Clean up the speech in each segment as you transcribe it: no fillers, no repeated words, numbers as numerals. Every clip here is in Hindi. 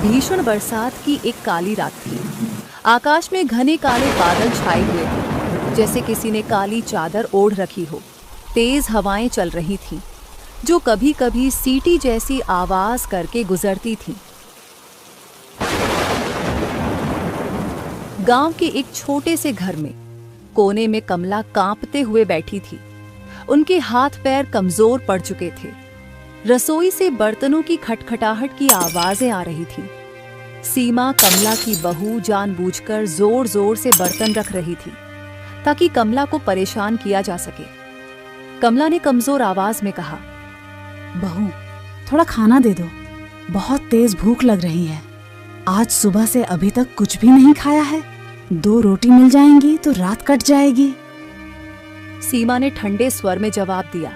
भीषण बरसात की एक काली रात थी। आकाश में घने काले बादल छाए हुए थे, जैसे किसी ने काली चादर ओढ़ रखी हो। तेज हवाएं चल रही थीं, जो कभी कभी सीटी जैसी आवाज करके गुजरती थीं। गांव के एक छोटे से घर में कोने में कमला कांपते हुए बैठी थी। उनके हाथ पैर कमजोर पड़ चुके थे। रसोई से बर्तनों की खटखटाहट की आवाजें आ रही थी। सीमा, कमला की बहू, जानबूझकर जोर जोर से बर्तन रख रही थी ताकि कमला को परेशान किया जा सके। कमला ने कमजोर आवाज में कहा, बहू, थोड़ा खाना दे दो, बहुत तेज भूख लग रही है। आज सुबह से अभी तक कुछ भी नहीं खाया है। 2 रोटी मिल जाएंगी तो रात कट जाएगी। सीमा ने ठंडे स्वर में जवाब दिया,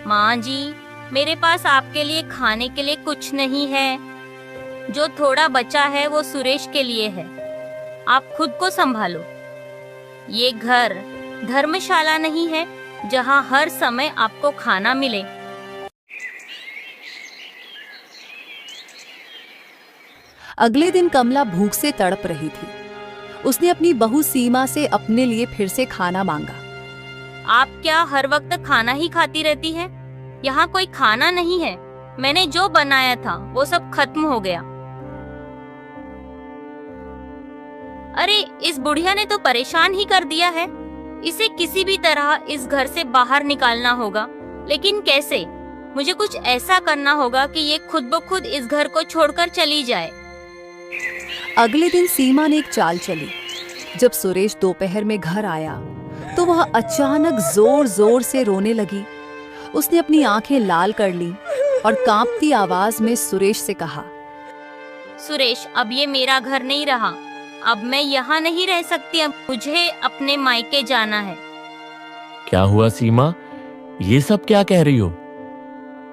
माँ जी, मेरे पास आपके लिए खाने के लिए कुछ नहीं है। जो थोड़ा बचा है वो सुरेश के लिए है। आप खुद को संभालो। ये घर धर्मशाला नहीं है जहाँ हर समय आपको खाना मिले। अगले दिन कमला भूख से तड़प रही थी। उसने अपनी बहू सीमा से अपने लिए फिर से खाना मांगा। आप क्या हर वक्त खाना ही खाती रहती है? यहाँ कोई खाना नहीं है। मैंने जो बनाया था वो सब खत्म हो गया। अरे, इस बुढ़िया ने तो परेशान ही कर दिया है। इसे किसी भी तरह इस घर से बाहर निकालना होगा। लेकिन कैसे? मुझे कुछ ऐसा करना होगा कि ये खुद ब खुद इस घर को छोड़कर चली जाए। अगले दिन सीमा ने एक चाल चली। जब सुरेश दोपहर में घर आया तो वह अचानक जोर जोर से रोने लगी। उसने अपनी आंखें लाल कर ली और कांपती आवाज में सुरेश से कहा, सुरेश, अब ये मेरा घर नहीं रहा। अब मैं यहाँ नहीं रह सकती। अब मुझे अपने मायके जाना है। क्या हुआ सीमा? ये सब क्या कह रही हो?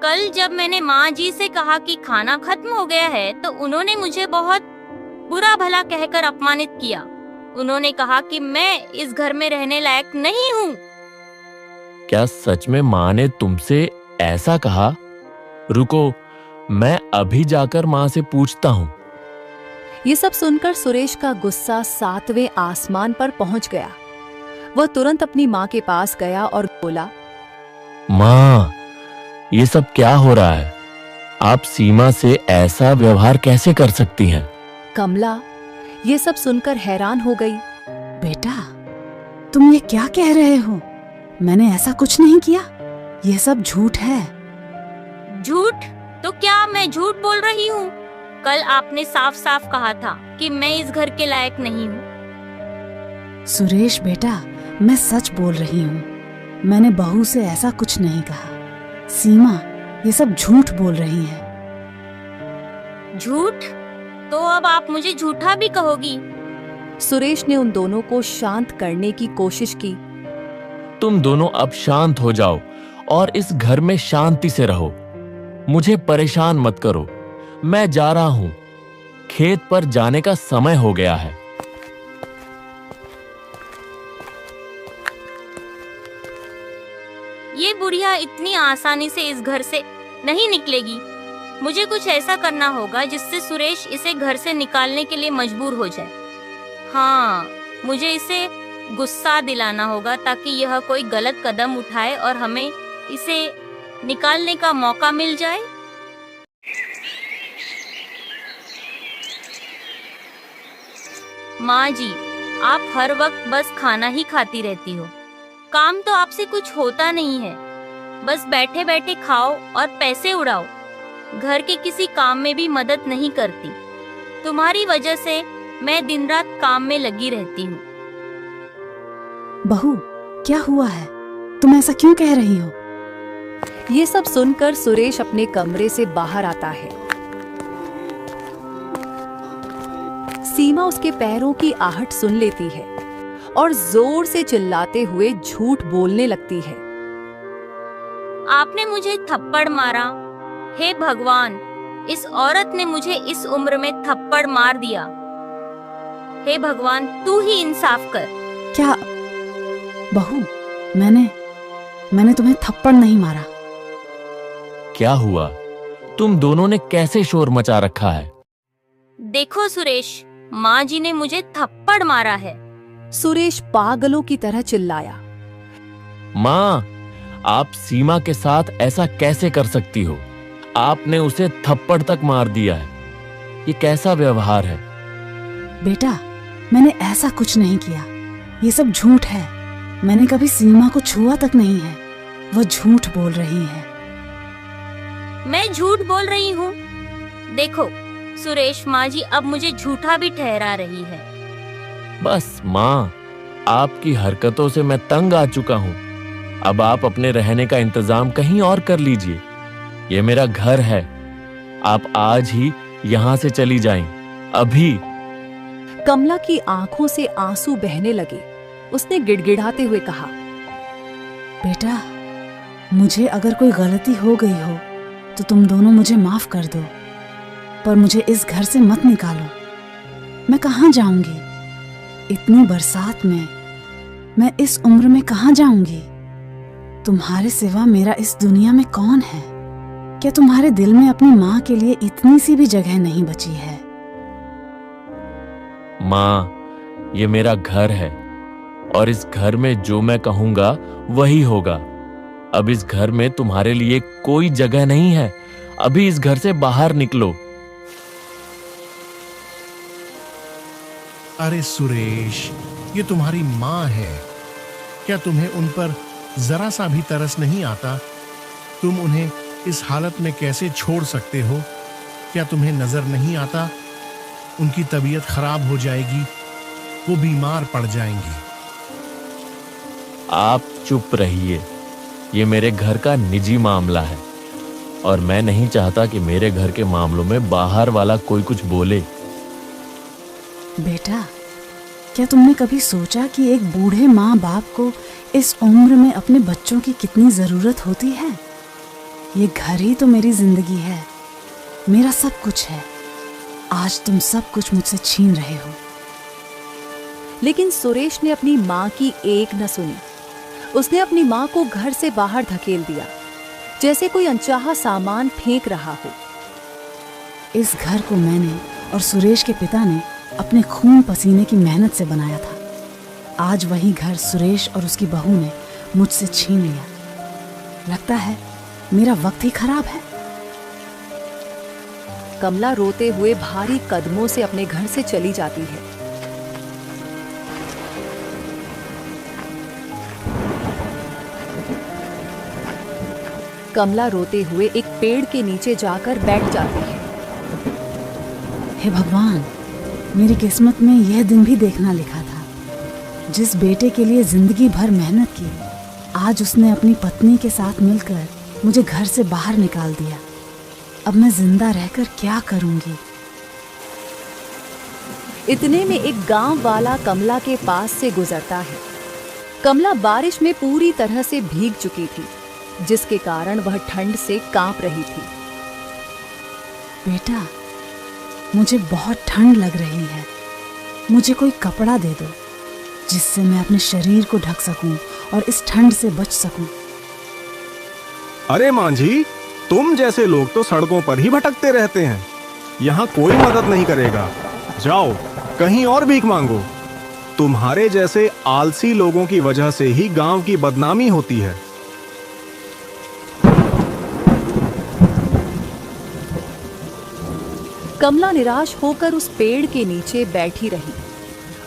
कल जब मैंने माँ जी से कहा कि खाना खत्म हो गया है तो उन्होंने मुझे बहुत बुरा भला कहकर अपमानित किया। उन्होंने कहा कि मैं इस घर में रहने लायक नहीं हूँ। क्या सच में माँ ने तुमसे ऐसा कहा? रुको, मैं अभी जाकर माँ से पूछता हूँ। ये सब सुनकर सुरेश का गुस्सा 7वें आसमान पर पहुंच गया। वह तुरंत अपनी माँ के पास गया और बोला, माँ, ये सब क्या हो रहा है? आप सीमा से ऐसा व्यवहार कैसे कर सकती हैं? कमला ये सब सुनकर हैरान हो गई। बेटा, तुम ये क्या कह रहे हो? मैंने ऐसा कुछ नहीं किया। ये सब झूठ है। झूठ? तो क्या मैं झूठ बोल रही हूँ? कल आपने साफ साफ कहा था कि मैं इस घर के लायक नहीं हूँ। सुरेश बेटा, मैं सच बोल रही हूँ। मैंने बहू से ऐसा कुछ नहीं कहा। सीमा ये सब झूठ बोल रही है। झूठ? तो अब आप मुझे झूठा भी कहोगी? सुरेश ने उन दोनों को शांत करने की कोशिश की। तुम दोनों अब शांत हो जाओ और इस घर में शांति से रहो। मुझे परेशान मत करो। मैं जा रहा हूं। खेत पर जाने का समय हो गया है। ये बुढ़िया इतनी आसानी से इस घर से नहीं निकलेगी। मुझे कुछ ऐसा करना होगा जिससे सुरेश इसे घर से निकालने के लिए मजबूर हो जाए। हाँ, मुझे इसे गुस्सा दिलाना होगा ताकि यह कोई गलत कदम उठाए और हमें इसे निकालने का मौका मिल जाए। माँ जी, आप हर वक्त बस खाना ही खाती रहती हो। काम तो आपसे कुछ होता नहीं है। बस बैठे बैठे खाओ और पैसे उड़ाओ। घर के किसी काम में भी मदद नहीं करती। तुम्हारी वजह से मैं दिन रात काम में लगी रहती हूँ। बहू, क्या हुआ है? तुम ऐसा क्यों कह रही हो? ये सब सुनकर सुरेश अपने कमरे से बाहर आता है। सीमा उसके पैरों की आहट सुन लेती है और जोर से चिल्लाते हुए झूठ बोलने लगती है। आपने मुझे थप्पड़ मारा। हे भगवान, इस औरत ने मुझे इस उम्र में थप्पड़ मार दिया। हे भगवान, तू ही इंसाफ कर। क्या बहू, मैंने तुम्हें थप्पड़ नहीं मारा। क्या हुआ? तुम दोनों ने कैसे शोर मचा रखा है? देखो सुरेश, माँ जी ने मुझे थप्पड़ मारा है। सुरेश पागलों की तरह चिल्लाया। माँ, आप सीमा के साथ ऐसा कैसे कर सकती हो? आपने उसे थप्पड़ तक मार दिया है। ये कैसा व्यवहार है? बेटा, मैंने ऐसा कुछ नहीं किया। ये सब झूठ है। मैंने कभी सीमा को छुआ तक नहीं है। वो झूठ बोल रही है। मैं झूठ बोल रही हूँ? देखो सुरेश, माँ जी अब मुझे झूठा भी ठहरा रही है। बस माँ, आपकी हरकतों से मैं तंग आ चुका हूँ। अब आप अपने रहने का इंतजाम कहीं और कर लीजिए। ये मेरा घर है। आप आज ही यहाँ से चली जाएं, अभी। कमला की आंखों से आंसू बहने लगे। उसने गिड़गिड़ाते हुए कहा, बेटा, मुझे अगर कोई गलती हो गई हो तो तुम दोनों मुझे माफ कर दो, पर मुझे इस घर से मत निकालो। मैं कहाँ जाऊंगी? इतनी बरसात में मैं इस उम्र में कहाँ जाऊंगी? तुम्हारे सिवा मेरा इस दुनिया में कौन है? क्या तुम्हारे दिल में अपनी माँ के लिए इतनी सी भी जगह नहीं बची है? माँ, ये मेरा घर है और इस घर में जो मैं कहूंगा वही होगा। अब इस घर में तुम्हारे लिए कोई जगह नहीं है। अभी इस घर से बाहर निकलो। अरे सुरेश, ये तुम्हारी माँ है। क्या तुम्हें उन पर जरा सा भी तरस नहीं आता? तुम उन्हें इस हालत में कैसे छोड़ सकते हो? क्या तुम्हें नजर नहीं आता? उनकी तबीयत खराब हो जाएगी, वो बीमार पड़ जाएंगी। आप चुप रहिए। ये मेरे घर का निजी मामला है और मैं नहीं चाहता कि मेरे घर के मामलों में बाहर वाला कोई कुछ बोले। बेटा, क्या तुमने कभी सोचा कि एक बूढ़े माँ बाप को इस उम्र में अपने बच्चों की कितनी जरूरत होती है? ये घर ही तो मेरी जिंदगी है, मेरा सब कुछ है। आज तुम सब कुछ मुझसे छीन रहे हो। लेकिन सुरेश ने अपनी माँ की एक न सुनी। उसने अपनी माँ को घर से बाहर धकेल दिया, जैसे कोई अनचाहा सामान फेंक रहा हो। इस घर को मैंने और सुरेश के पिता ने अपने खून पसीने की मेहनत से बनाया था। आज वही घर सुरेश और उसकी बहू ने मुझसे छीन लिया। लगता है मेरा वक्त ही खराब है। कमला रोते हुए भारी कदमों से अपने घर से चली जाती है। कमला रोते हुए एक पेड़ के नीचे जाकर बैठ जाती है। हे भगवान, मेरी किस्मत में यह दिन भी देखना लिखा था। जिस बेटे के लिए जिंदगी भर मेहनत की, आज उसने अपनी पत्नी के साथ मिलकर मुझे घर से बाहर निकाल दिया। अब मैं जिंदा रहकर क्या करूंगी? इतने में एक गांव वाला कमला के पास से गुजरता है। कमला बारिश में पूरी तरह से भीग चुकी थी, जिसके कारण वह ठंड से कांप रही थी। बेटा, मुझे बहुत ठंड लग रही है। मुझे कोई कपड़ा दे दो जिससे मैं अपने शरीर को ढक सकूं और इस ठंड से बच सकूं। अरे मांझी, तुम जैसे लोग तो सड़कों पर ही भटकते रहते हैं। यहाँ कोई मदद नहीं करेगा। जाओ कहीं और भीख मांगो। तुम्हारे जैसे आलसी लोगों की वजह से ही गांव की बदनामी होती है। कमला निराश होकर उस पेड़ के नीचे बैठी रही।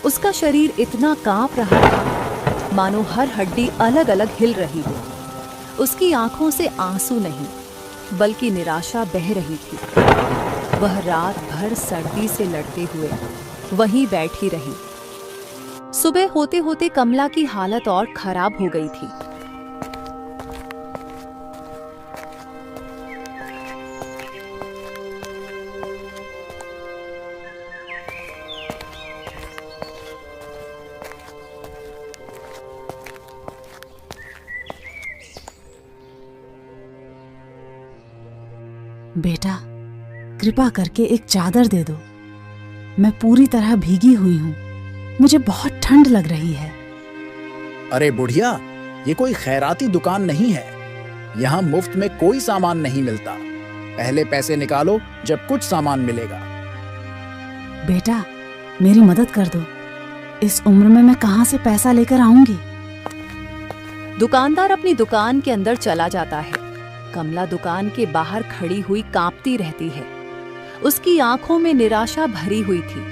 उसका शरीर इतना कांप रहा था मानो हर हड्डी अलग अलग हिल रही हो। उसकी आंखों से आंसू नहीं बल्कि निराशा बह रही थी। वह रात भर सर्दी से लड़ते हुए वहीं बैठी रही। सुबह होते होते कमला की हालत और खराब हो गई थी। बेटा, कृपा करके एक चादर दे दो। मैं पूरी तरह भीगी हुई हूँ। मुझे बहुत ठंड लग रही है। अरे बुढ़िया, ये कोई खैराती दुकान नहीं है। यहाँ मुफ्त में कोई सामान नहीं मिलता। पहले पैसे निकालो, जब कुछ सामान मिलेगा। बेटा, मेरी मदद कर दो। इस उम्र में मैं कहाँ से पैसा लेकर आऊंगी? दुकानदार अपनी दुकान के अंदर चला जाता है। कमला दुकान के बाहर खड़ी हुई कांपती रहती है। उसकी आंखों में निराशा भरी हुई थी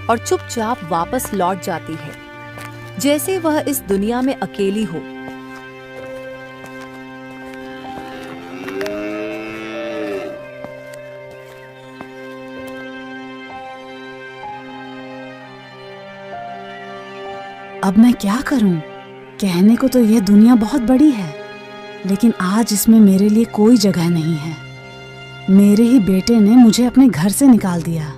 और चुपचाप वापस लौट जाती है, जैसे वह इस दुनिया में अकेली हो। अब मैं क्या करूं? कहने को तो यह दुनिया बहुत बड़ी है, लेकिन आज इसमें मेरे लिए कोई जगह नहीं है। मेरे ही बेटे ने मुझे अपने घर से निकाल दिया।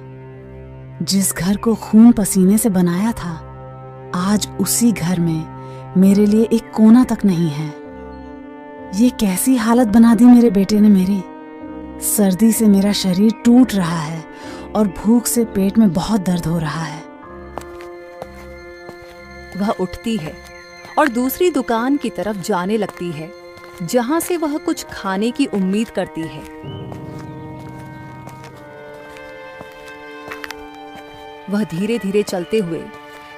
जिस घर को खून पसीने से बनाया था, आज उसी घर में मेरे लिए एक कोना तक नहीं है। ये कैसी हालत बना दी मेरे बेटे ने मेरी। सर्दी से मेरा शरीर टूट रहा है और भूख से पेट में बहुत दर्द हो रहा है। वह उठती है और दूसरी दुकान की तरफ जाने लगती है, जहां से वह कुछ खाने की उम्मीद करती है। वह धीरे धीरे चलते हुए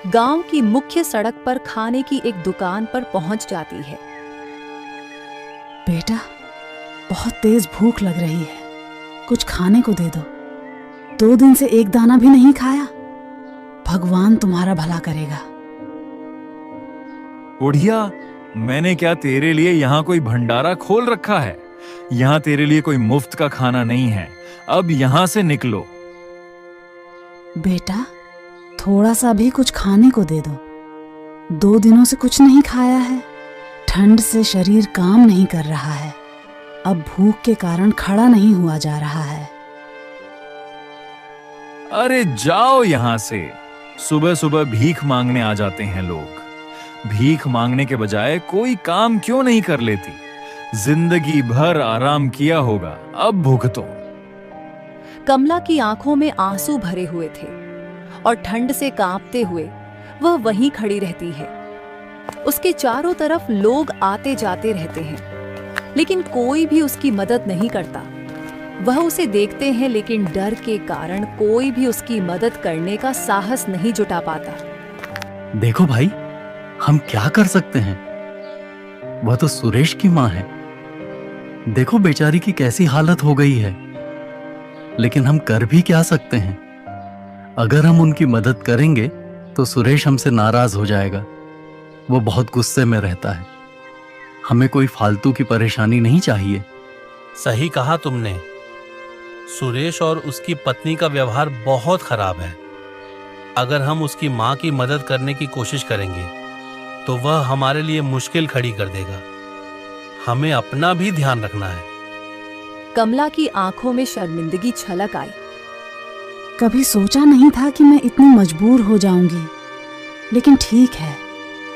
गांव की मुख्य सड़क पर खाने की एक दुकान पर पहुंच जाती है। बेटा, बहुत तेज भूख लग रही है, कुछ खाने को दे दो। 2 दिन से एक दाना भी नहीं खाया। भगवान तुम्हारा भला करेगा। बुढ़िया, मैंने क्या तेरे लिए यहाँ कोई भंडारा खोल रखा है? यहाँ तेरे लिए कोई मुफ्त का खाना नहीं है। अब यहाँ से निकलो। बेटा, थोड़ा सा भी कुछ खाने को दे दो। 2 दिनों से कुछ नहीं खाया है। ठंड से शरीर काम नहीं कर रहा है। अब भूख के कारण खड़ा नहीं हुआ जा रहा है। अरे जाओ यहाँ से। सुबह सुबह भीख मांगने आ जाते हैं लोग। भीख मांगने के बजाय कोई काम क्यों नहीं कर लेती? जिंदगी भर आराम किया होगा, अब भुगतो। कमला की आंखों में आंसू भरे हुए थे और ठंड से कांपते हुए वह वहीं खड़ी रहती है। उसके चारों तरफ लोग आते जाते रहते हैं, लेकिन कोई भी उसकी मदद नहीं करता। वह उसे देखते हैं, लेकिन डर के कारण कोई भी उसकी मदद करने का साहस नहीं जुटा पाता। देखो भाई, हम क्या कर सकते हैं? वह तो सुरेश की माँ है। देखो बेचारी की कैसी हालत हो गई है। लेकिन हम कर भी क्या सकते हैं? अगर हम उनकी मदद करेंगे तो सुरेश हमसे नाराज हो जाएगा। वो बहुत गुस्से में रहता है। हमें कोई फालतू की परेशानी नहीं चाहिए। सही कहा तुमने। सुरेश और उसकी पत्नी का व्यवहार बहुत खराब है। अगर हम उसकी माँ की मदद करने की कोशिश करेंगे तो वह हमारे लिए मुश्किल खड़ी कर देगा। हमें अपना भी ध्यान रखना है। कमला की आंखों में शर्मिंदगी छलक आई। कभी सोचा नहीं था कि मैं इतनी मजबूर हो जाऊंगी, लेकिन ठीक है,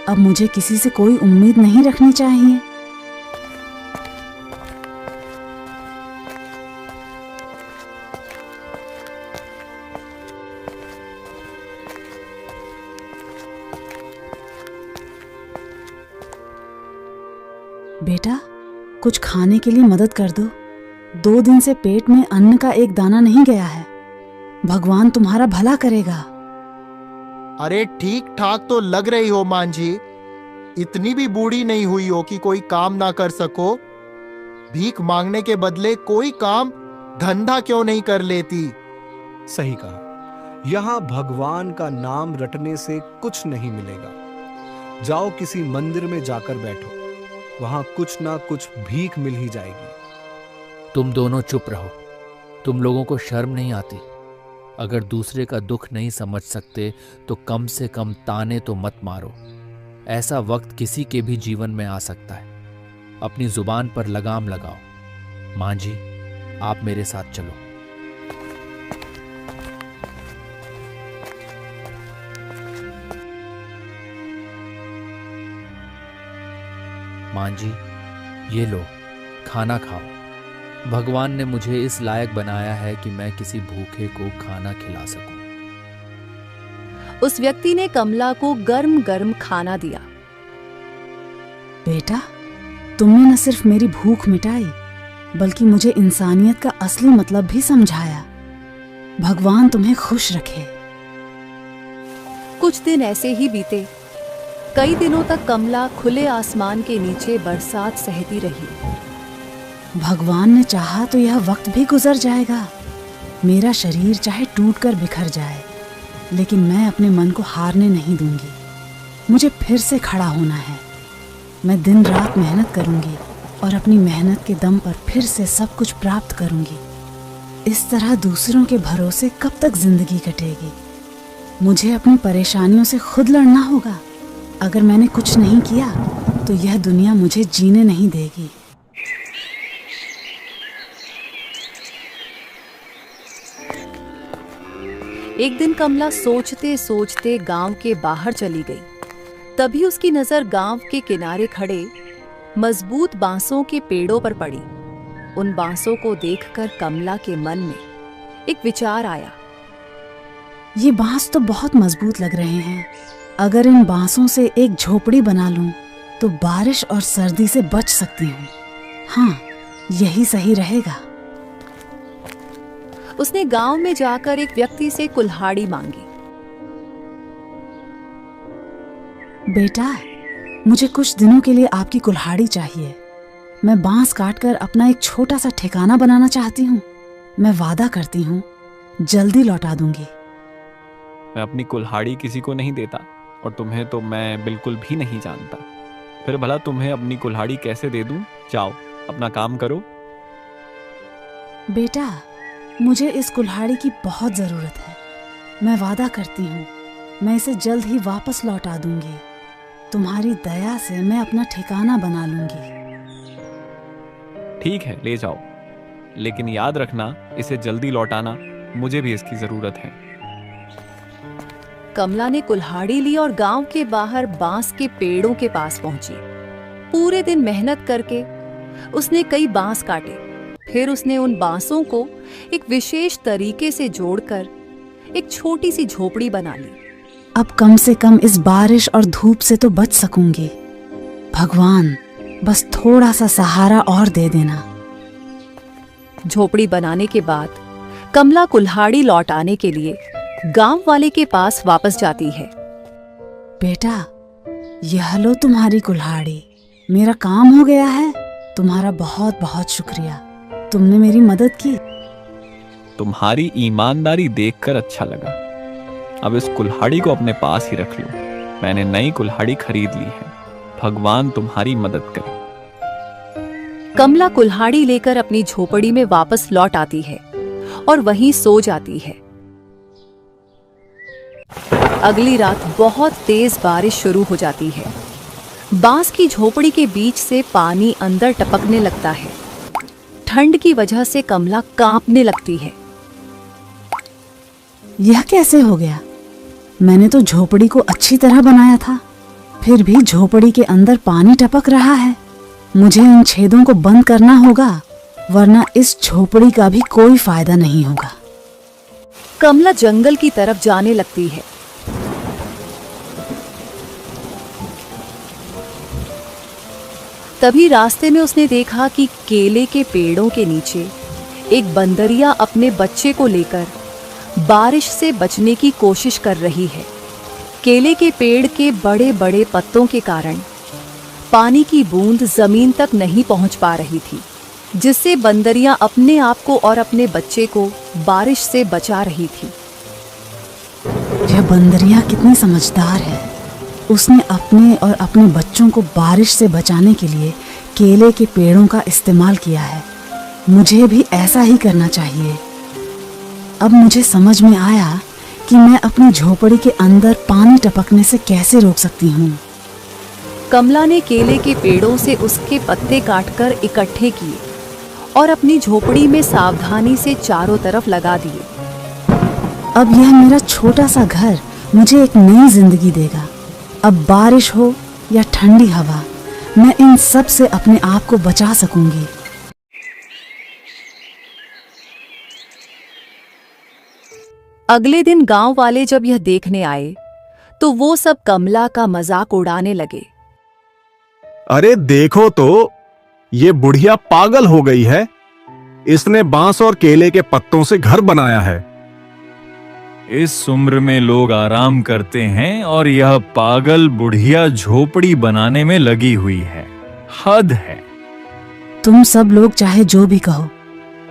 अब मुझे किसी से कोई उम्मीद नहीं रखनी चाहिए। बेटा, कुछ खाने के लिए मदद कर दो। 2 दिन से पेट में अन्न का एक दाना नहीं गया है। भगवान तुम्हारा भला करेगा। अरे ठीक ठाक तो लग रही हो मांझी। इतनी भी बूढ़ी नहीं हुई हो कि कोई काम ना कर सको। भीख मांगने के बदले कोई काम धंधा क्यों नहीं कर लेती? सही कहा। यहाँ भगवान का नाम रटने से कुछ नहीं मिलेगा। जाओ किसी मंदिर में जाकर बैठो, वहां कुछ ना कुछ भीख मिल ही जाएगी। तुम दोनों चुप रहो। तुम लोगों को शर्म नहीं आती? अगर दूसरे का दुख नहीं समझ सकते तो कम से कम ताने तो मत मारो। ऐसा वक्त किसी के भी जीवन में आ सकता है। अपनी जुबान पर लगाम लगाओ। मां जी, आप मेरे साथ चलो। मां जी, ये लो, खाना खाओ। भगवान ने मुझे इस लायक बनाया है कि मैं किसी भूखे को खाना खिला सकूं। उस व्यक्ति ने कमला को गर्म गर्म खाना दिया। बेटा, तुमने न सिर्फ मेरी भूख मिटाई, बल्कि मुझे इंसानियत का असली मतलब भी समझाया। भगवान तुम्हें खुश रखे। कुछ दिन ऐसे ही बीते। कई दिनों तक कमला खुले आसमान के नीचे बरसात सहती रही। भगवान ने चाहा तो यह वक्त भी गुजर जाएगा। मेरा शरीर चाहे टूट कर बिखर जाए, लेकिन मैं अपने मन को हारने नहीं दूंगी। मुझे फिर से खड़ा होना है। मैं दिन रात मेहनत करूंगी और अपनी मेहनत के दम पर फिर से सब कुछ प्राप्त करूंगी। इस तरह दूसरों के भरोसे कब तक जिंदगी कटेगी? मुझे अपनी परेशानियों से खुद लड़ना होगा। अगर मैंने कुछ नहीं किया तो यह दुनिया मुझे जीने नहीं देगी। एक दिन कमला सोचते सोचते गांव के बाहर चली गई। तभी उसकी नजर गांव के किनारे खड़े मजबूत बांसों के पेड़ों पर पड़ी। उन बांसों को देखकर कमला के मन में एक विचार आया। ये बांस तो बहुत मजबूत लग रहे हैं। अगर इन बांसों से एक झोपड़ी बना लूं तो बारिश और सर्दी से बच सकती हूँ। हाँ, यही सही रहेगा। उसने गांव में जाकर एक व्यक्ति से कुल्हाड़ी मांगी। बेटा, मुझे कुछ दिनों के लिए आपकी कुल्हाड़ी चाहिए। मैं बांस काटकर अपना एक छोटा सा ठिकाना बनाना चाहती हूँ। मैं वादा करती हूँ जल्दी लौटा दूंगी। मैं अपनी कुल्हाड़ी किसी को नहीं देता और तुम्हें तो मैं बिल्कुल भी नहीं जानता। फिर भला तुम्हें अपनी कुल्हाड़ी कैसे दे दूं? जाओ अपना काम करो। बेटा, मुझे इस कुल्हाड़ी की बहुत जरूरत है। मैं वादा करती हूँ मैं इसे जल्द ही वापस लौटा दूंगी। तुम्हारी दया से मैं अपना ठिकाना बना लूंगी। ठीक है, ले जाओ, लेकिन याद रखना इसे जल्दी लौटाना। मुझे भी इसकी जरूरत है। कमला ने कुल्हाड़ी ली और गांव के बाहर बांस के पेड़ों के पास पहुंची। पूरे दिन मेहनत करके उसने कई बांस काटे। फिर उसने उन बांसों को एक विशेष तरीके से जोड़कर एक छोटी सी झोपड़ी बना ली। अब कम से कम इस बारिश और धूप से तो बच सकूंगी। भगवान, बस थोड़ा सा सहारा और दे देना। झोपड़ी बनाने के बाद कमला कुल्हाड़ी लौटाने के लिए गांव वाले के पास वापस जाती है। बेटा, यह लो तुम्हारी कुल्हाड़ी। मेरा काम हो गया है। तुम्हारा बहुत बहुत शुक्रिया। तुमने मेरी मदद की। तुम्हारी ईमानदारी देखकर अच्छा लगा। अब इस कुल्हाड़ी को अपने पास ही रख लो। मैंने नई कुल्हाड़ी खरीद ली है। भगवान तुम्हारी मदद करे। कमला कुल्हाड़ी लेकर अपनी झोपड़ी में वापस लौट आती है और वहीं सो जाती है। अगली रात बहुत तेज बारिश शुरू हो जाती है। बांस की झोपड़ी के बीच से पानी अंदर टपकने लगता है। ठंड की वजह से कमला कांपने लगती है। यह कैसे हो गया? मैंने तो झोपड़ी को अच्छी तरह बनाया था, फिर भी झोपड़ी के अंदर पानी टपक रहा है। मुझे इन छेदों को बंद करना होगा, वरना इस झोपड़ी का भी कोई फायदा नहीं होगा। कमला जंगल की तरफ जाने लगती है। तभी रास्ते में उसने देखा कि केले के पेड़ों के नीचे एक बंदरिया अपने बच्चे को लेकर बारिश से बचने की कोशिश कर रही है। केले के पेड़ के बड़े बड़े पत्तों के कारण पानी की बूंद जमीन तक नहीं पहुंच पा रही थी, जिससे बंदरिया अपने आप को और अपने बच्चे को बारिश से बचा रही थी। यह बंदरिया कितनी समझदार है। उसने अपने और अपने बच्चों को बारिश से बचाने के लिए केले के पेड़ों का इस्तेमाल किया है। मुझे भी ऐसा ही करना चाहिए। अब मुझे समझ में आया कि मैं अपनी झोपड़ी के अंदर पानी टपकने से कैसे रोक सकती हूँ। कमला ने केले के पेड़ों से उसके पत्ते काटकर इकट्ठे किए और अपनी झोपड़ी में सावधानी से चारों तरफ लगा दिए। अब यह मेरा छोटा सा घर मुझे एक नई जिंदगी देगा। अब बारिश हो या ठंडी हवा, मैं इन सब से अपने आप को बचा सकूंगी। अगले दिन गांव वाले जब यह देखने आए तो वो सब कमला का मजाक उड़ाने लगे। अरे देखो तो, ये बुढ़िया पागल हो गई है। इसने बांस और केले के पत्तों से घर बनाया है। इस उम्र में लोग आराम करते हैं और यह पागल बुढ़िया झोपड़ी बनाने में लगी हुई है। हद है। तुम सब लोग चाहे जो भी कहो,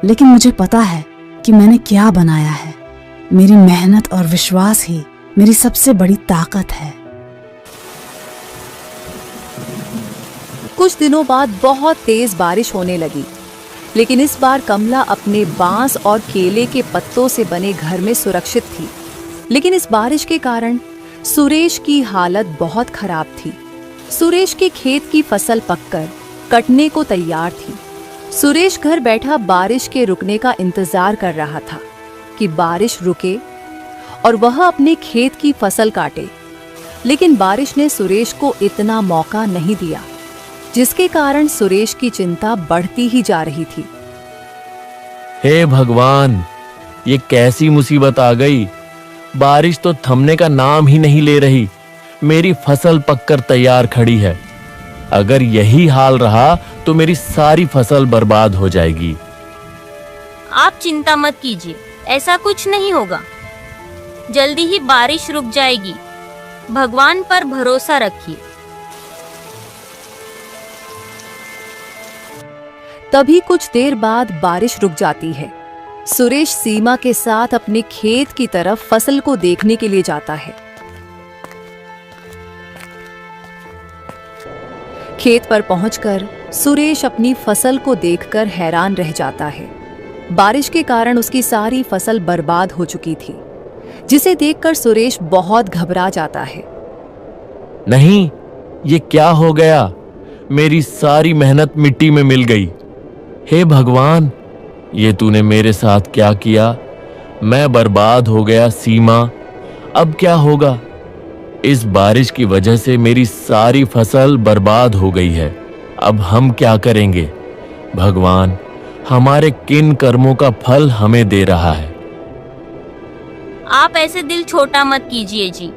लेकिन मुझे पता है कि मैंने क्या बनाया है। मेरी मेहनत और विश्वास ही मेरी सबसे बड़ी ताकत है। कुछ दिनों बाद बहुत तेज बारिश होने लगी, लेकिन इस बार कमला अपने बांस और केले के पत्तों से बने घर में सुरक्षित थी। लेकिन इस बारिश के कारण सुरेश की हालत बहुत खराब थी। सुरेश के खेत की फसल पककर कटने को तैयार थी। सुरेश घर बैठा बारिश के रुकने का इंतजार कर रहा था कि बारिश रुके और वह अपने खेत की फसल काटे। लेकिन बारिश ने सुरेश को इतना मौका नहीं दिया, जिसके कारण सुरेश की चिंता बढ़ती ही जा रही थी। हे भगवान, ये कैसी मुसीबत आ गई। बारिश तो थमने का नाम ही नहीं ले रही। मेरी फसल पककर तैयार खड़ी है। अगर यही हाल रहा तो मेरी सारी फसल बर्बाद हो जाएगी। आप चिंता मत कीजिए, ऐसा कुछ नहीं होगा। जल्दी ही बारिश रुक जाएगी। भगवान पर भरोसा रखिए। तभी कुछ देर बाद बारिश रुक जाती है। सुरेश सीमा के साथ अपने खेत की तरफ फसल को देखने के लिए जाता है। खेत पर पहुंचकर सुरेश अपनी फसल को देखकर हैरान रह जाता है। बारिश के कारण उसकी सारी फसल बर्बाद हो चुकी थी, जिसे देखकर सुरेश बहुत घबरा जाता है। नहीं, ये क्या हो गया? मेरी सारी मेहनत मिट्टी में मिल गई। हे भगवान, ये तूने मेरे साथ क्या किया? मैं बर्बाद हो गया। सीमा, अब क्या होगा? इस बारिश की वजह से मेरी सारी फसल बर्बाद हो गई है। अब हम क्या करेंगे? भगवान, हमारे किन कर्मों का फल हमें दे रहा है? आप ऐसे दिल छोटा मत कीजिए जी।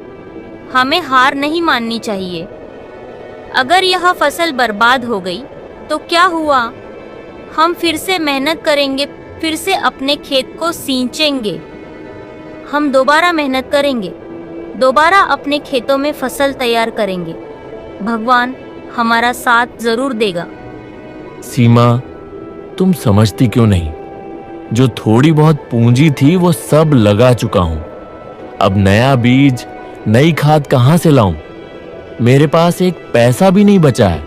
हमें हार नहीं माननी चाहिए। अगर यह फसल बर्बाद हो गई तो क्या हुआ? हम फिर से मेहनत करेंगे, फिर से अपने खेत को सींचेंगे। हम दोबारा मेहनत करेंगे, दोबारा अपने खेतों में फसल तैयार करेंगे। भगवान हमारा साथ जरूर देगा। सीमा, तुम समझती क्यों नहीं? जो थोड़ी बहुत पूंजी थी वो सब लगा चुका हूं। अब नया बीज, नई खाद कहां से लाऊं? मेरे पास एक पैसा भी नहीं बचा है।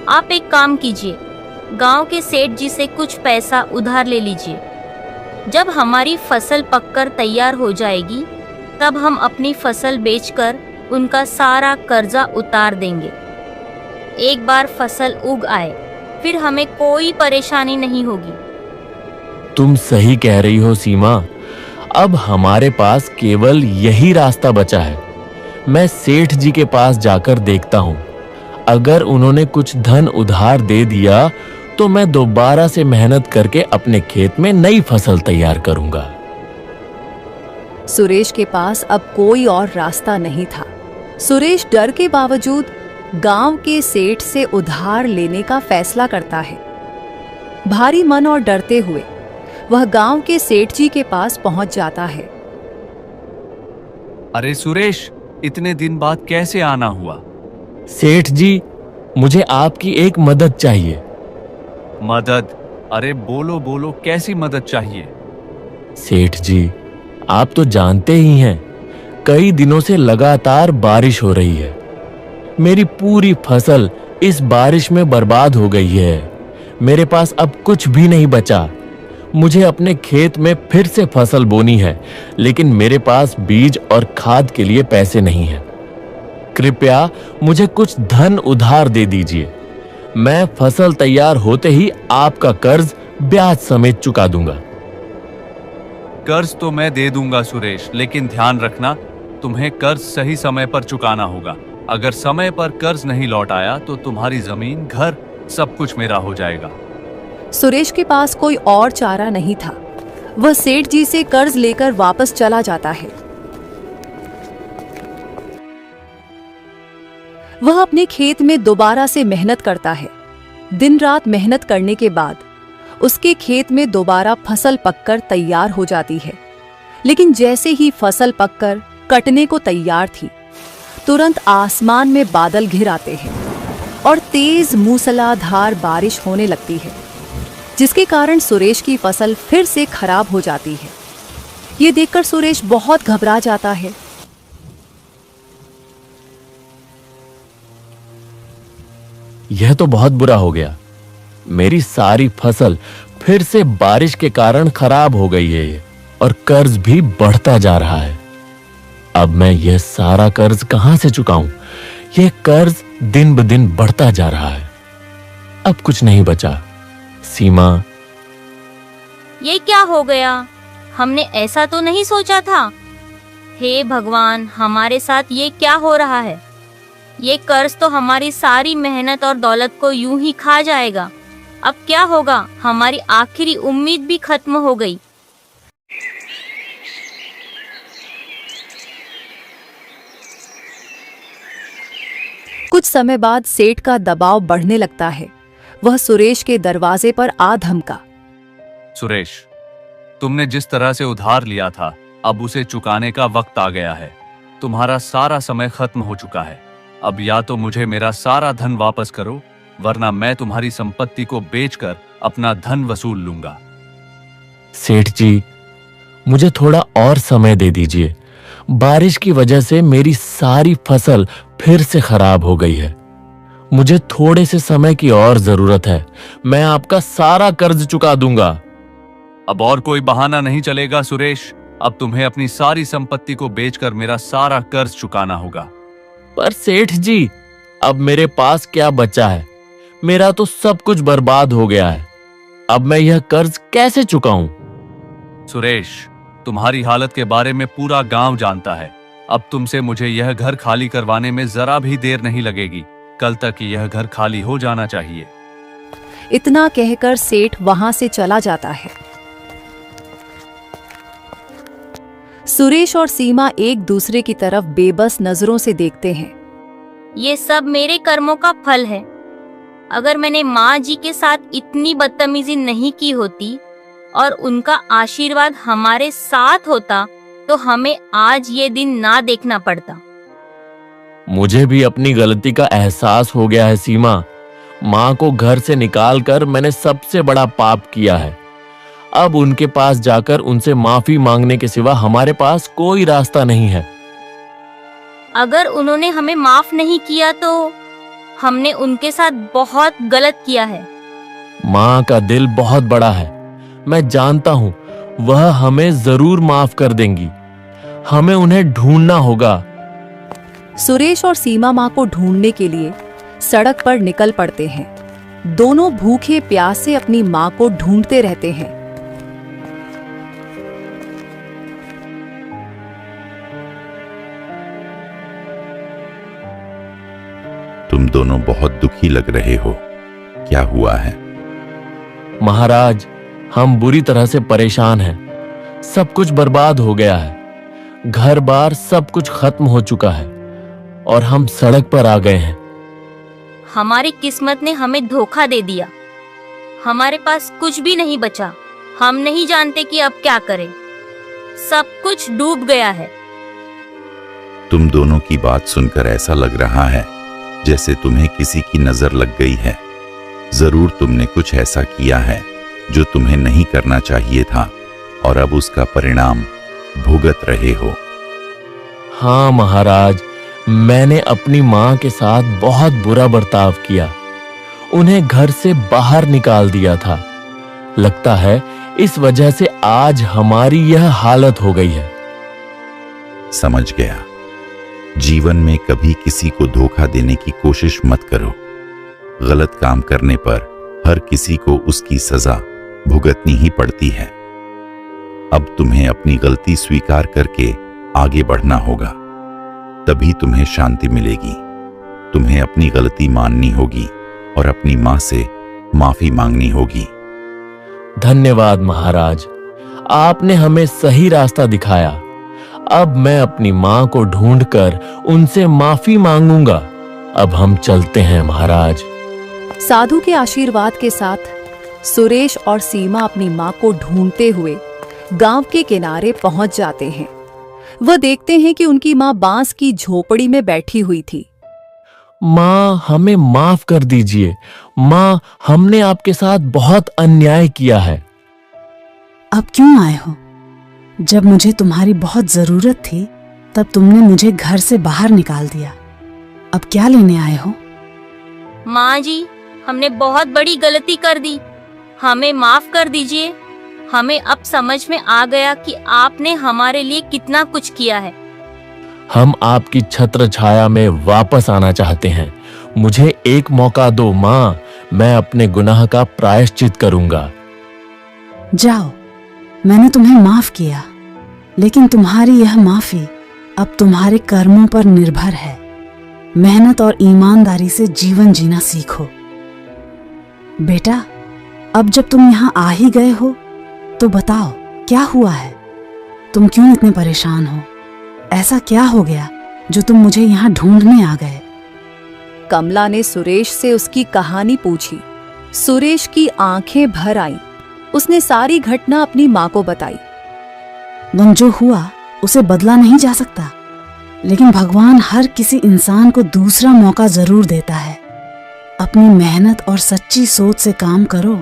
आप एक काम कीजिए, गांव के सेठ जी से कुछ पैसा उधार ले लीजिए। जब हमारी फसल पककर तैयार हो जाएगी, तब हम अपनी फसल बेचकर उनका सारा कर्जा उतार देंगे। एक बार फसल उग आए, फिर हमें कोई परेशानी नहीं होगी। तुम सही कह रही हो सीमा। अब हमारे पास केवल यही रास्ता बचा है। मैं सेठ जी के पास जाकर देखता हूं। अगर उन्होंने कुछ धन उधार दे दिया तो मैं दोबारा से मेहनत करके अपने खेत में नई फसल तैयार करूंगा। सुरेश के पास अब कोई और रास्ता नहीं था। सुरेश डर के बावजूद गांव के सेठ से उधार लेने का फैसला करता है। भारी मन और डरते हुए वह गांव के सेठ जी के पास पहुंच जाता है। अरे सुरेश, इतने दिन बाद कैसे आना हुआ? सेठ जी, मुझे आपकी एक मदद चाहिए। मदद? अरे बोलो बोलो, कैसी मदद चाहिए? सेठ जी, आप तो जानते ही हैं, कई दिनों से लगातार बारिश हो रही है। मेरी पूरी फसल इस बारिश में बर्बाद हो गई है। मेरे पास अब कुछ भी नहीं बचा। मुझे अपने खेत में फिर से फसल बोनी है, लेकिन मेरे पास बीज और खाद के लिए पैसे नहीं हैं। कृपया मुझे कुछ धन उधार दे दीजिए। मैं फसल तैयार होते ही आपका कर्ज ब्याज समेत चुका दूंगा। कर्ज तो मैं दे दूंगा सुरेश, लेकिन ध्यान रखना, तुम्हें कर्ज सही समय पर चुकाना होगा। अगर समय पर कर्ज नहीं लौट आया तो तुम्हारी जमीन, घर, सब कुछ मेरा हो जाएगा। सुरेश के पास कोई और चारा नहीं था। वह सेठ जी से कर्ज लेकर वापस चला जाता है। वह अपने खेत में दोबारा से मेहनत करता है। दिन रात मेहनत करने के बाद उसके खेत में दोबारा फसल पककर तैयार हो जाती है। लेकिन जैसे ही फसल पककर कटने को तैयार थी, तुरंत आसमान में बादल घिर आते हैं और तेज मूसलाधार बारिश होने लगती है, जिसके कारण सुरेश की फसल फिर से खराब हो जाती है। ये देखकर सुरेश बहुत घबरा जाता है। यह तो बहुत बुरा हो गया। मेरी सारी फसल फिर से बारिश के कारण खराब हो गई है और कर्ज भी बढ़ता जा रहा है। अब मैं यह सारा कर्ज कहां से चुकाऊं? यह कर्ज दिन ब दिन बढ़ता जा रहा है। अब कुछ नहीं बचा। सीमा, ये क्या हो गया? हमने ऐसा तो नहीं सोचा था। हे भगवान, हमारे साथ ये क्या हो रहा है? ये कर्ज तो हमारी सारी मेहनत और दौलत को यूं ही खा जाएगा। अब क्या होगा? हमारी आखिरी उम्मीद भी खत्म हो गई। कुछ समय बाद सेठ का दबाव बढ़ने लगता है। वह सुरेश के दरवाजे पर आ धमका। सुरेश, तुमने जिस तरह से उधार लिया था, अब उसे चुकाने का वक्त आ गया है। तुम्हारा सारा समय खत्म हो चुका है। अब या तो मुझे मेरा सारा धन वापस करो, वरना मैं तुम्हारी संपत्ति को बेचकर अपना धन वसूल लूंगा। सेठ जी, मुझे थोड़ा और समय दे दीजिए। बारिश की वजह से मेरी सारी फसल फिर से खराब हो गई है। मुझे थोड़े से समय की और जरूरत है। मैं आपका सारा कर्ज चुका दूंगा। अब और कोई बहाना नहीं चलेगा सुरेश। अब तुम्हें अपनी सारी संपत्ति को बेचकर मेरा सारा कर्ज चुकाना होगा। पर सेठ जी, अब मेरे पास क्या बचा है? मेरा तो सब कुछ बर्बाद हो गया है। अब मैं यह कर्ज कैसे चुकाऊं? सुरेश, तुम्हारी हालत के बारे में पूरा गांव जानता है। अब तुमसे मुझे यह घर खाली करवाने में जरा भी देर नहीं लगेगी। कल तक यह घर खाली हो जाना चाहिए। इतना कहकर सेठ वहां से चला जाता है। सुरेश और सीमा एक दूसरे की तरफ बेबस नजरों से देखते हैं। ये सब मेरे कर्मों का फल है। अगर मैंने माँ जी के साथ इतनी बदतमीजी नहीं की होती और उनका आशीर्वाद हमारे साथ होता, तो हमें आज ये दिन ना देखना पड़ता। मुझे भी अपनी गलती का एहसास हो गया है सीमा। माँ को घर से निकालकर मैंने सबसे बड़ा पाप किया है। अब उनके पास जाकर उनसे माफी मांगने के सिवा हमारे पास कोई रास्ता नहीं है। अगर उन्होंने हमें माफ नहीं किया तो हमने उनके साथ बहुत गलत किया है। माँ का दिल बहुत बड़ा है। मैं जानता हूँ वह हमें जरूर माफ कर देंगी। हमें उन्हें ढूंढना होगा। सुरेश और सीमा माँ को ढूंढने के लिए सड़क पर निकल पड़ते हैं। दोनों भूखे प्यासे अपनी माँ को ढूंढते रहते हैं। तुम दोनों बहुत दुखी लग रहे हो। क्या हुआ है? महाराज, हम बुरी तरह से परेशान हैं। सब कुछ बर्बाद हो गया है। घर बार सब कुछ खत्म हो चुका है और हम सड़क पर आ गए हैं। हमारी किस्मत ने हमें धोखा दे दिया। हमारे पास कुछ भी नहीं बचा। हम नहीं जानते कि अब क्या करें। सब कुछ डूब गया है। तुम दोनों की बात सुनकर ऐसा लग रहा है जैसे तुम्हें किसी की नजर लग गई है। जरूर तुमने कुछ ऐसा किया है जो तुम्हें नहीं करना चाहिए था और अब उसका परिणाम भुगत रहे हो। हाँ महाराज, मैंने अपनी माँ के साथ बहुत बुरा बर्ताव किया। उन्हें घर से बाहर निकाल दिया था। लगता है इस वजह से आज हमारी यह हालत हो गई है। समझ गया। जीवन में कभी किसी को धोखा देने की कोशिश मत करो। गलत काम करने पर हर किसी को उसकी सजा भुगतनी ही पड़ती है। अब तुम्हें अपनी गलती स्वीकार करके आगे बढ़ना होगा, तभी तुम्हें शांति मिलेगी। तुम्हें अपनी गलती माननी होगी और अपनी मां से माफी मांगनी होगी। धन्यवाद महाराज, आपने हमें सही रास्ता दिखाया। अब मैं अपनी मां को ढूंढकर उनसे माफी मांगूंगा। अब हम चलते हैं महाराज। साधु के आशीर्वाद के साथ सुरेश और सीमा अपनी मां को ढूंढते हुए गांव के किनारे पहुंच जाते हैं। वह देखते हैं कि उनकी मां बांस की झोपड़ी में बैठी हुई थी। माँ, हमें माफ कर दीजिए। माँ, हमने आपके साथ बहुत अन्याय किया है। अब क्यों आए हो? जब मुझे तुम्हारी बहुत जरूरत थी तब तुमने मुझे घर से बाहर निकाल दिया। अब क्या लेने आए हो? माँ जी, हमने बहुत बड़ी गलती कर दी, हमें माफ कर दीजिए। हमें अब समझ में आ गया कि आपने हमारे लिए कितना कुछ किया है। हम आपकी छत्र छाया में वापस आना चाहते हैं। मुझे एक मौका दो माँ, मैं अपने गुनाह का प्रायश्चित करूंगा। जाओ, मैंने तुम्हें माफ किया, लेकिन तुम्हारी यह माफी अब तुम्हारे कर्मों पर निर्भर है। मेहनत और ईमानदारी से जीवन जीना सीखो। बेटा, अब जब तुम यहाँ आ ही गए हो तो बताओ क्या हुआ है? तुम क्यों इतने परेशान हो? ऐसा क्या हो गया जो तुम मुझे यहाँ ढूंढने आ गए? कमला ने सुरेश से उसकी कहानी पूछी। सुरेश की आंखें भर आईं। उसने सारी घटना अपनी माँ को बताई। वह जो हुआ उसे बदला नहीं जा सकता, लेकिन भगवान हर किसी इंसान को दूसरा मौका जरूर देता है। अपनी मेहनत और सच्ची सोच से काम करो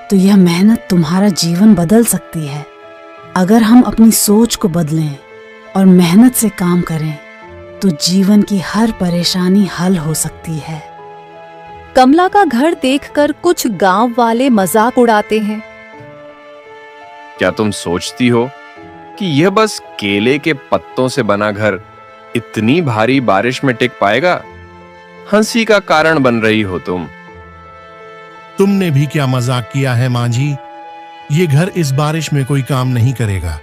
तो यह मेहनत तुम्हारा जीवन बदल सकती है। अगर हम अपनी सोच को बदलें और मेहनत से काम करें तो जीवन की हर परेशानी हल हो सकती है। कमला का घर देखकर कुछ गांव वाले मजाक उड़ाते हैं। क्या तुम सोचती हो कि यह बस केले के पत्तों से बना घर इतनी भारी बारिश में टिक पाएगा? हंसी का कारण बन रही हो तुम। तुमने भी क्या मजाक किया है मां जी? ये घर इस बारिश में कोई काम नहीं करेगा।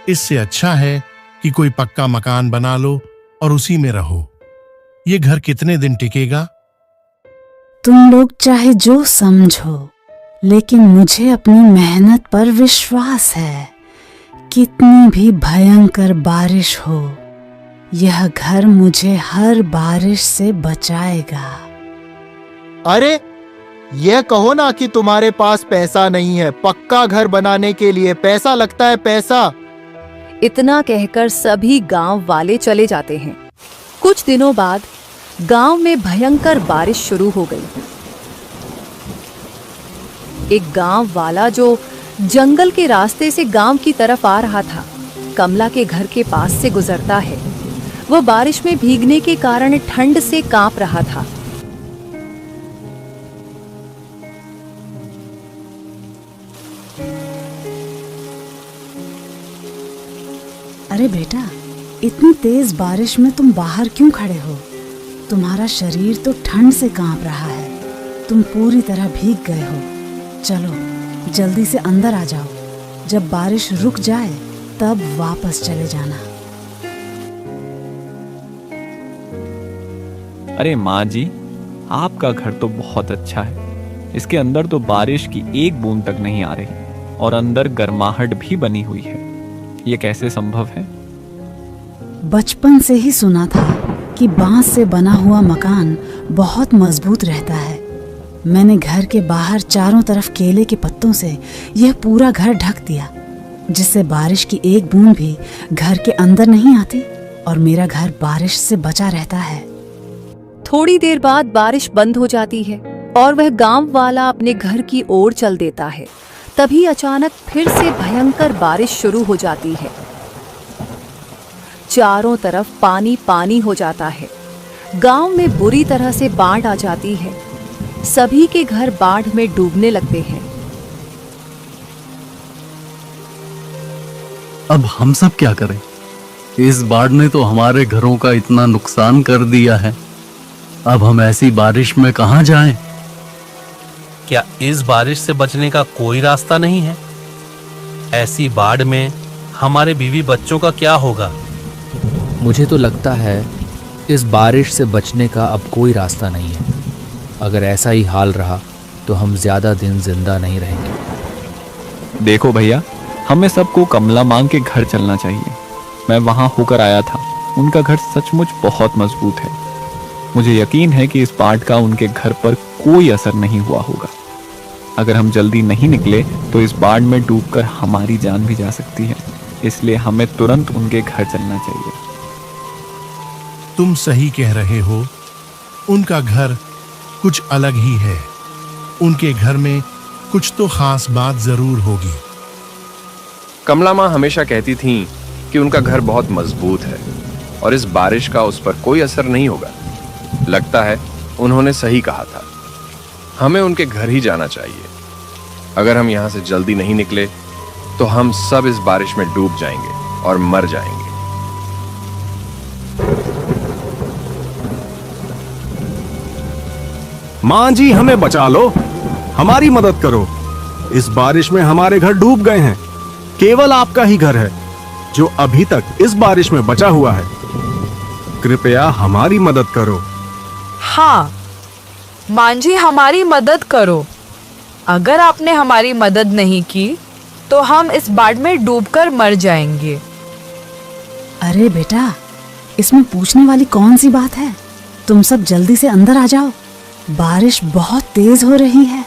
इससे अच्छा है कि कोई पक्का मकान बना लो और उसी में रहो। ये घर कितने दिन टिकेगा? तुम लोग चाहे जो समझो, लेकिन मुझे अपनी मेहनत पर विश्वास है। कितनी भी भयंकर बारिश हो, यह घर मुझे हर बारिश से बचाएगा। अरे, यह कहो ना कि तुम्हारे पास पैसा नहीं है। पक्का घर बनाने के लिए पैसा लगता है, पैसा। इतना कहकर सभी गांव वाले चले जाते हैं। कुछ दिनों बाद गांव में भयंकर बारिश शुरू हो गई। एक गांव वाला जो जंगल के रास्ते से गांव की तरफ आ रहा था, कमला के घर के पास से गुजरता है। वह बारिश में भीगने के कारण ठंड से कांप रहा था। अरे बेटा, इतनी तेज बारिश में तुम बाहर क्यों खड़े हो? तुम्हारा शरीर तो ठंड से कांप रहा है। तुम पूरी तरह भीग गए हो। चलो जल्दी से अंदर आ जाओ। जब बारिश रुक जाए तब वापस चले जाना। अरे माँ जी, आपका घर तो बहुत अच्छा है। इसके अंदर तो बारिश की एक बूंद तक नहीं आ रही और अंदर गर्माहट भी बनी हुई है। ये कैसे संभव है? बचपन से ही सुना था कि बांस से बना हुआ मकान बहुत मजबूत रहता है। मैंने घर के बाहर चारों तरफ केले के पत्तों से यह पूरा घर ढक दिया, जिससे बारिश की एक बूंद भी घर के अंदर नहीं आती और मेरा घर बारिश से बचा रहता है। थोड़ी देर बाद बारिश बंद हो जाती है और वह गांव वाला अपने घर की ओर चल देता है। तभी अचानक फिर से भयंकर बारिश शुरू हो जाती है। चारों तरफ पानी पानी हो जाता है। गांव में बुरी तरह से बाढ़ आ जाती है। सभी के घर बाढ़ में डूबने लगते हैं। अब हम सब क्या करें? इस बाढ़ ने तो हमारे घरों का इतना नुकसान कर दिया है। अब हम ऐसी बारिश में कहां जाएं? क्या इस बारिश से बचने का कोई रास्ता नहीं है? ऐसी बाढ़ में हमारे बीवी बच्चों का क्या होगा? मुझे तो लगता है इस बारिश से बचने का अब कोई रास्ता नहीं है। अगर ऐसा ही हाल रहा तो हम ज्यादा दिन जिंदा नहीं रहेंगे। देखो भैया, हमें सबको कमला मांग के घर चलना चाहिए। मैं वहां होकर आया था। उनका घर सचमुच बहुत मजबूत है। मुझे यकीन है कि इस बाढ़ का उनके घर पर कोई असर नहीं हुआ होगा। अगर हम जल्दी नहीं निकले तो इस बाढ़ में डूबकर हमारी जान भी जा सकती है। इसलिए हमें तुरंत उनके घर चलना चाहिए। तुम सही कह रहे हो। उनका घर कुछ अलग ही है। उनके घर में कुछ तो खास बात जरूर होगी। कमला माँ हमेशा कहती थीं कि उनका घर बहुत मजबूत है और इस बारिश का उस पर कोई असर नहीं होगा। लगता है उन्होंने सही कहा था। हमें उनके घर ही जाना चाहिए। अगर हम यहां से जल्दी नहीं निकले तो हम सब इस बारिश में डूब जाएंगे और मर जाएंगे। मां जी, हमें बचा लो, हमारी मदद करो। इस बारिश में हमारे घर डूब गए हैं। केवल आपका ही घर है जो अभी तक इस बारिश में बचा हुआ है। कृपया हमारी मदद करो। हाँ मां जी, हमारी मदद करो। अगर आपने हमारी मदद नहीं की तो हम इस बाढ़ में डूबकर मर जाएंगे। अरे बेटा, इसमें पूछने वाली कौन सी बात है? तुम सब जल्दी से अंदर आ जाओ, बारिश बहुत तेज हो रही है।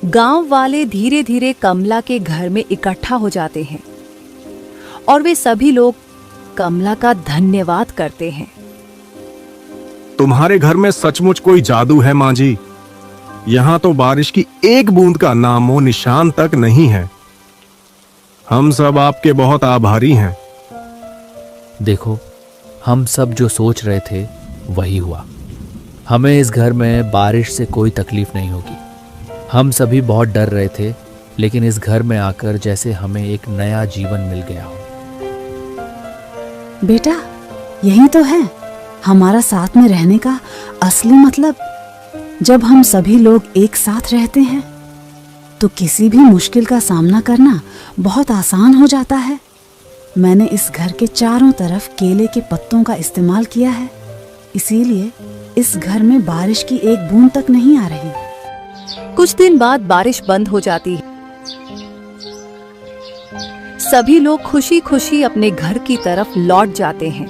गांव वाले धीरे धीरे कमला के घर में इकट्ठा हो जाते हैं और वे सभी लोग कमला का धन्यवाद करते हैं। तुम्हारे घर में सचमुच कोई जादू है मां जी। यहां तो बारिश की एक बूंद का नामो निशान तक नहीं है। हम सब आपके बहुत आभारी हैं। देखो, हम सब जो सोच रहे थे वही हुआ। हमें इस घर में बारिश से कोई तकलीफ नहीं होगी। हम सभी बहुत डर रहे थे, लेकिन इस घर में आकर जैसे हमें एक नया जीवन मिल गया हो। बेटा, यही तो है हमारा साथ में रहने का असली मतलब। जब हम सभी लोग एक साथ रहते हैं तो किसी भी मुश्किल का सामना करना बहुत आसान हो जाता है। मैंने इस घर के चारों तरफ केले के पत्तों का इस्तेमाल किया है, इसीलिए इस घर में बारिश की एक बूंद तक नहीं आ रही। कुछ दिन बाद बारिश बंद हो जाती है। सभी लोग खुशी खुशी अपने घर की तरफ लौट जाते हैं।